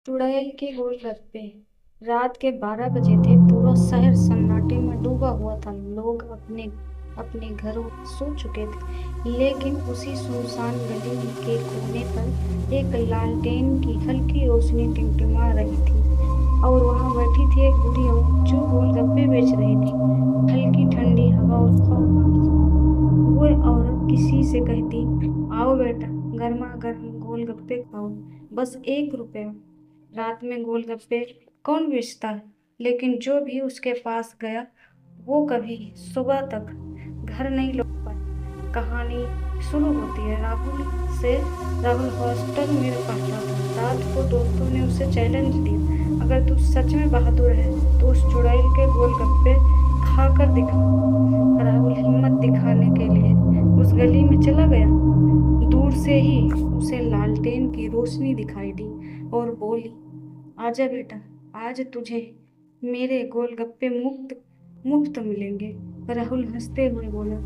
चुड़ैल के गोलगप्पे। रात के 12 बजे थे। पूरा शहर सन्नाटे में डूबा हुआ था। लोग अपने अपने घरों में सो चुके थे, लेकिन उसी सुनसान गली के कोने पर एक लालटेन की हल्की रोशनी टिमटिमा रही थी। और वहां बैठी थी एक बूढ़ी औरत जो गोलगप्पे बेच रही थी। हल्की ठंडी हवा उसका वो औरत किसी से कहती, आओ बेटा, गर्मा गर्म गोलगप्पे खाओ, बस 1 रुपए। रात में गोलगप्पे कौन बेचता है? लेकिन जो भी उसके पास गया वो कभी सुबह तक घर नहीं लौट पाया। कहानी शुरू होती है राहुल से। राहुल हॉस्टल में पढ़ता था। रात को दोस्तों ने उसे चैलेंज दिया, अगर तू सच में बहादुर है तो उस चुड़ैल के गोलगप्पे खाकर दिखा। राहुल हिम्मत दिखाने के लिए उस गली में चला गया। दूर से ही उसे लालटेन की रोशनी दिखाई दी और बोली, आजा बेटा, आज तुझे मेरे गोलगप्पे मुफ्त मुफ्त मिलेंगे। राहुल हंसते हुए बोला,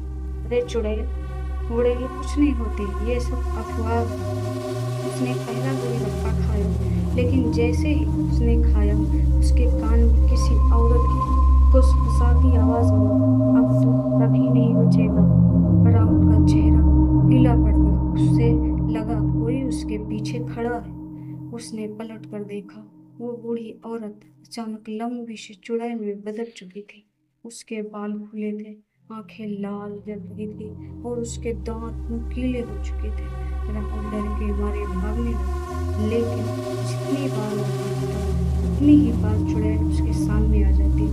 अरे चुड़ैल, उड़ैल कुछ नहीं होती, ये सब अफवाह है। उसने पहला गोलगप्पा खाया, लेकिन जैसे ही उसने खाया उसके कान में किसी औरत की फुसफुसाती आवाज आई, अब तू कभी नहीं बचेगा। राहुल का चेहरा पीला पड़ गया। उससे लगा कोई उसके पीछे खड़ा है। उसने पलट कर देखा। वो बूढ़ी औरत अचानक लंबी सी चुड़ैल में बदल चुकी थी। उसके बाल खुले थे, आंखें लाल जल रही थी और उसके दांत नुकीले हो चुके थे। राहुल डर के मारे भागने लगा, लेकिन जितनी बार वो भागता उतनी ही बार चुड़ैल उसके सामने आ जाती।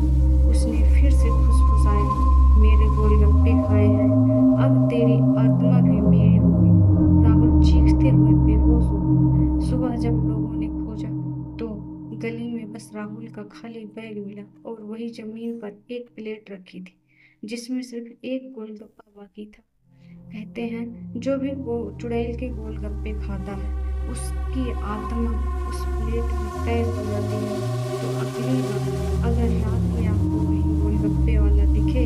उसने फिर से फुसफुसाया, मेरे गोलगप्पे खाए हैं, अब तेरी आत्मा भी मेरी होगी। राहुल चीखते हुए बेहोश हो गया। सुबह जब लोगों ने खोजा तो गली में बस राहुल का खाली बैग मिला और वही जमीन पर एक प्लेट रखी थी जिसमें सिर्फ एक गोलगप्पा बाकी था। कहते हैं जो भी चुड़ैल के गोलगप्पे खाता है उसकी आत्मा उस प्लेट में कैद हो जाती है। तो अगली बार अगर रात में आपको कहीं गोलगप्पे वाला दिखे